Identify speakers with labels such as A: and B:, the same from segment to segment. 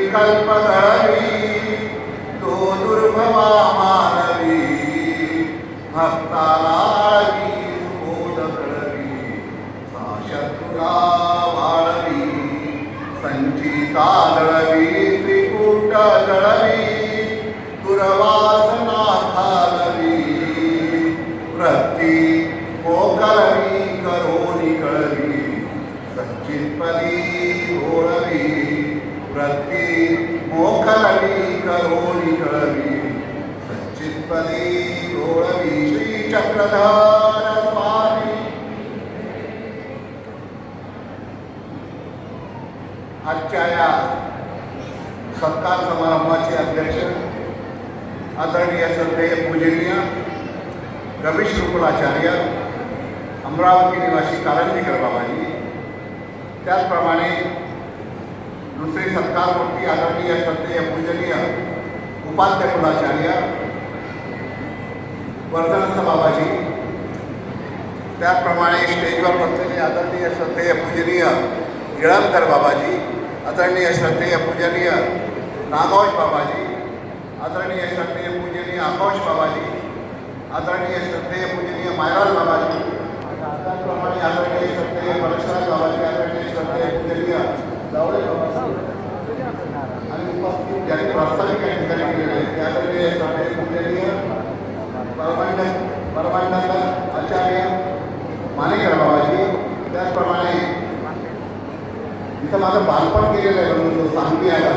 A: विकल्प घडवी तो दुर्भवा मानवी भक्ताला बोध घडवी शत्रुला वाळवी संचिता दळवी त्रिकूट दळवी दुर्वासना घालवी वृत्ती मोकळवी करोनी कळवी सच्चितपदी घोळवी वृत्ती मोकळवी करोनी कळवी सच्चितपदी घोळवी श्री चक्रधर स्वामी. आजच्या या सत्कार समारंभाचे अध्यक्ष आदरणीय श्रद्धेय पूजनीय रमेश शुक्लाचार्य अमरावती निवासी कारंजीकर बाबाजी, त्याचप्रमाणे दुसरे सत्कारमूर्ती आदरणीय श्रद्धेय पूजनीय उपाध्य कुलाचार्य वर्धनस्थ बाबाजी, त्याचप्रमाणे स्टेजवर बसलेले आदरणीय श्रद्धेय पूजनीय इळमकर बाबाजी, आदरणीय श्रद्धेय पूजनीय नागोश बाबाजी, आदरणीय श्रद्धेय पूजनीय आकाश बाबाजी, आदरणीय श्रद्धेय पूजनीय मायराज बाबाजी, त्याचप्रमाणे आदरणीय श्रद्धेय परशुराम बाबाजी, आदरणीय श्रद्धेय पूजनीय जावळे बाबाजी आणि उपस्थित ज्यांनी प्रास्ताविक या ठिकाणी केलेले आहेत ते आदरणीय श्रद्धेय पूजनीय परमानंद आचार्य मानेकर बाबाजी, त्याचप्रमाणे इथं माझं बालपण केलेलं आहे म्हणून सांगली आहे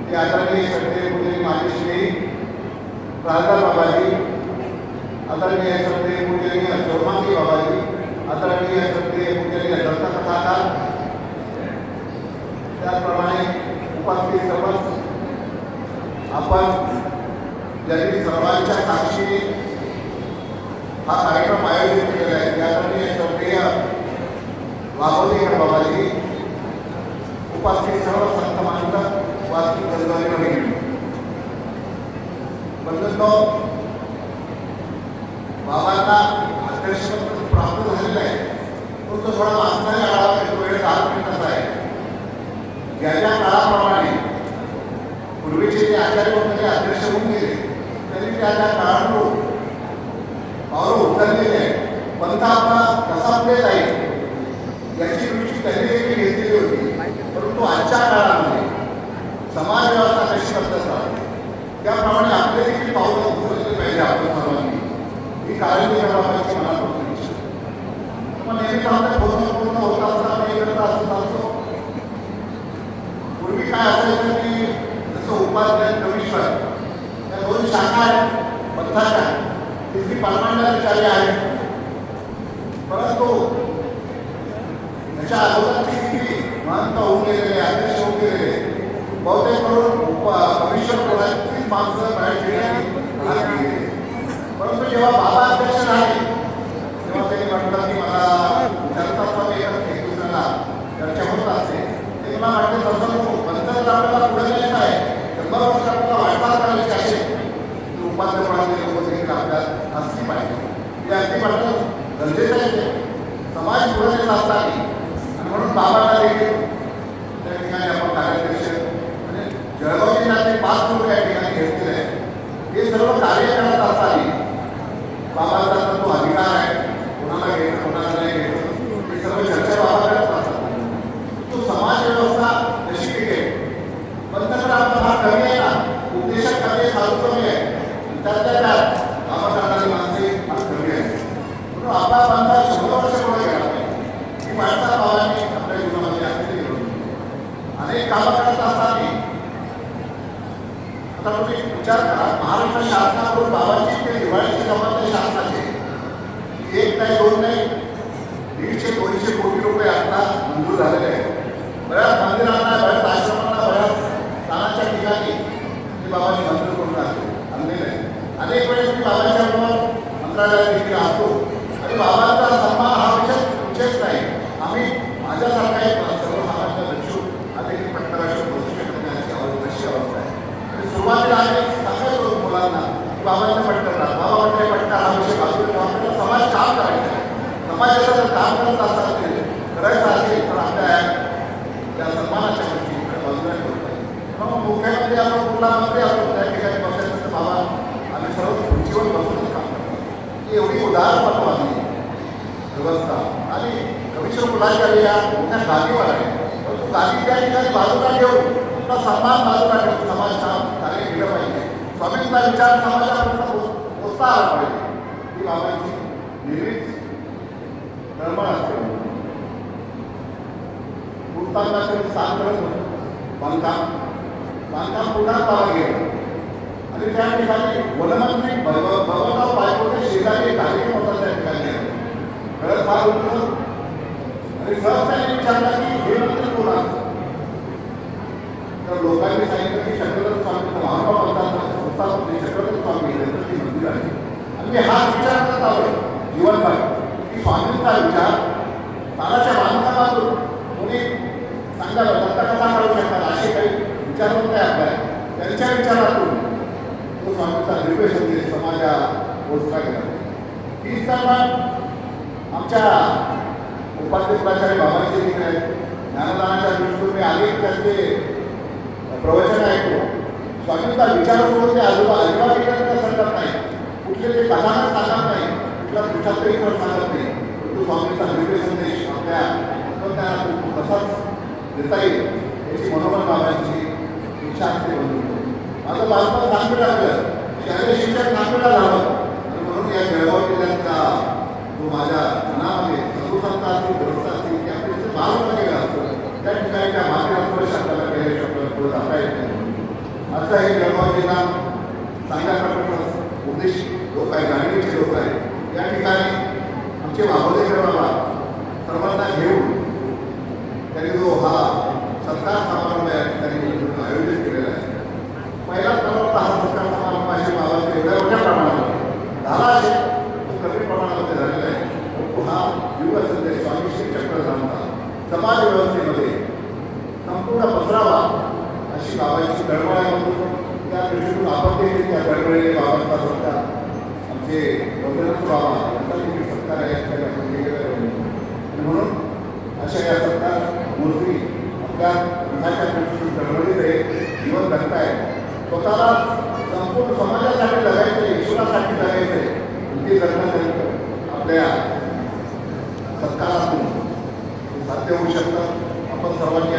A: ते आदरणीय श्रद्धेय पूजनीय माजी श्री राजदार बाबाजी, आदरणीय श्रद्धेय पूजनीय चोरमांगी बाबाजी, आदरणीय श्रद्धेय पूजनीय दत्तकथाकार, त्याचप्रमाणे उपस्थित सर्वच आपण ज्यांनी सर्वांच्या साक्षीने हा कार्यक्रम आयोजित केलेला आहे ते आदरणीय श्रद्धेय वाघोलीकर बाबाजी, उपस्थित सर्व संत मानक वास्तू बंधूंनी बंधूंनो, बाबांना अध्यक्षपद प्राप्त झालेलं आहे, परंतु थोडा मागच्या काळात वेळ 10 मिनिटाचा आहे. ज्या ज्या काळाप्रमाणे पूर्वीचे जे आचार्य वगैरे अध्यक्ष होऊन गेले त्यांनी त्या त्या काळातून पावलं उचललेली आहे. पंथ आपला कसा पुढे जाईल याची दृष्टी त्यांनी देखील घेतलेली होती, परंतु आजच्या काळामध्ये समाज व्यवस्था कशी बदलत राहते त्याप्रमाणे आपले देखील पावलं उचलले पाहिजे. आपण सर्वांनी ही काळजी करावाची मनापासून इच्छा. मग नेहमीच आपल्या पूर्ण होत असताना करत असत असतो. पूर्वी काय असायचं की जसं उपाध्याय कवीश्वर या 2 शाखा आहेत पंथाच्या, तिसरी परमानंदाचार्य आहे, परंतु त्याच्या अगोदरची किती महंत होऊन गेलेले अध्यक्ष होऊन गेलेले बहुतेक करून कवीश्वर कोणाची माणसं बाहेर गेली. परंतु जेव्हा बाबा अध्यक्ष झाले तेव्हा त्यांनी म्हटलं की मला चर्चा एक दुसऱ्याला चर्चा होत असते ते मला वाटतं तसं नको, पंथाला आपल्याला पुढे जायचं आहे, 100 वर्ष आपल्याला वाटचाल करायची असेल तर उपाध्यपणाचे लोक देखील आपल्याला असली पाहिजे. हे अगदी म्हटलं गरजेचं आहे. समाज पुढे येत असताना आणि म्हणून बाबांना देखील त्या ठिकाणी आपण कार्याध्यक्ष म्हणजे जळगाव जिल्ह्यातले 5 लोक या ठिकाणी घेतलेले आहेत. हे सर्व कार्य करत असताना बाबांचा तो अधिकार आहे, कोणाला घ्यायचं कोणाला नाही घ्यायचं हे सर्व चर्चा बाबा करत असतात. तो समाज व्यवस्था कशी टिकेल, पंथकर आपला हा कमी आहे ना, उपदेशक कमी आहे, साधू कमी आहे, त्यातल्या त्यात बाबा करणारी माणसे हा कमी आहे. म्हणून आपला पंथ 100 वर्ष पुढे गेला पाहिजे ही माणसा बाबांनी आपल्या जीवनामध्ये असलेली घेऊन अनेक कामं करत असताना आता तुम्ही विचार करा, महाराष्ट्र शासनाकडून बाबांची ते दिवाळीची जबाबदारी शासनाची 1 नाही 2 नाही 150-200 कोटी रुपये आता मंजूर झालेले आहेत. बऱ्याच मंदिरांना, बऱ्याच आश्रमांना, बऱ्याच स्थानाच्या ठिकाणी ते बाबांनी मंजूर करून आणलेले आहे. अनेक वेळेस मी बाबांच्या बरोबर मंत्रालयात देखील असतो आणि बाबांचा सन्मान हा विषयच नाही. आम्ही माझ्यासारखा एक सर्वसामान्य लक्ष्य हा देखील पटकराशी पोहोचू शकत नाही अशी अवस्था आहे. सुरुवातीला आम्ही सांगायचो मुलांना की बाबांचं पटकरणार, बाबा म्हटले पटकन हा विषय बाजूला आपल्याला समाज काम करायचं आहे. समाजाचं जर काम करत असेल करायचं असेल तर आपल्या या सन्मानाच्या गोष्टी कधी आपण कुठला मंत्री आपण त्या ठिकाणी बसायचं तर बाबा आम्ही सर्व खुर्चीवर बसूनच काम करतो ही एवढी उदाहरण आम्ही व्यवस्था आणि कमिशन मुलांच्या या मोठ्या गादीवर आहे परंतु गादी त्या ठिकाणी बाजूला ठेवून आपला सन्मान बाजूला ठेवून समाज कार्य केलं पाहिजे स्वामींचा विचार समाजापर्यंत पोचता आला पाहिजे ही बाबांची नेहमीच तळमळ असते पूर्तांना स्थान करत बांधकाम पुन्हा पाला गेलं आणि त्या ठिकाणी वनमंत्री भगवंतराव बायकोचे शेजारी कार्यक्रम होता त्या ठिकाणी खरंच फार उत्तम आणि सहज त्यांनी विचारला की हे मंत्री कोण आहे तर लोकांनी सांगितलं की चक्रधर स्वामी महानुभाव म्हणतात संस्थापक चक्रधर स्वामी ती मंदिर आहे आणि हा विचार करत आहोत जीवनभर की स्वामींचा विचार ताराच्या बांधकामातून कोणी चांगल्या दत्तकथा काढू शकतात असे काही विचारवंत आपल्या त्यांच्या विचारातून तो स्वामींचा दिव्य संदेश समाजा पोचला गेला तीच तर आमच्या उपाध्यक्षाचार्य बाबांचे लिखित आहेत ज्ञानदानाच्या दृष्टीने मी अनेक त्यांचे प्रवचन ऐकतो स्वामींचा विचार करून ते अजिबात एकत्र सांगत नाही कुठले ते कथानक सांगत नाही कुठल्या पृष्ठातही पण सांगत नाही परंतु स्वामींचा दिव्य संदेश आपल्या त्यांना कसाच देता येईल याची मनोमन बाबांची इच्छा असते बनवतो माझं बालपण नागपूर लागलं शालेय शिक्षण नागपूरला झालं आणि म्हणून या जळगाव जिल्ह्यातला तो माझ्या मनामध्ये सदुसंत असतील ग्रस्त असतील की आपले जे बालपण गेलं असतं त्या ठिकाणी त्या मातेला शब्दाला गेले शब्द पुढे जाता येत नाही असं हे जळगाव जिल्हा चांगल्या प्रकारचा उद्देश लोक आहे जाणीवेचे लोक आहेत या ठिकाणी आमचे बाबोदेकर बाबा सर्वांना घेऊन त्यांनी जो हा सत्कार समारंभ या ठिकाणी आयोजित केलेला आहे पहिला क्रमांक हा सत्कार समारंभ असे बाबांचे एवढ्या मोठ्या प्रमाणात झाला असेल तो कमी प्रमाणामध्ये झालेला आहे परंतु हा दिव्य संदेश स्वामी श्री चक्रधामचा समाज व्यवस्थेमध्ये संपूर्ण पसरावा अशी बाबांची तळमळ आहे म्हणून त्या दृष्टीतून आपण देखील त्या तळमळीने बाबांचा सत्कार आमचे रवींद्रनाथ बाबा यांचा देखील सत्कार या ठिकाणी आपण केलेला आहे म्हणून अशा या सत्कार मूर्ती आपल्या मनाच्या दृष्टीतून तळमळीचे जीवन जगताय स्वतःला संपूर्ण समाजासाठी जगायचे ईश्वरासाठी जगायचे ते जगण्यासाठी आपल्या सत्कारातून साध्य होऊ शकतं आपण सर्वांनी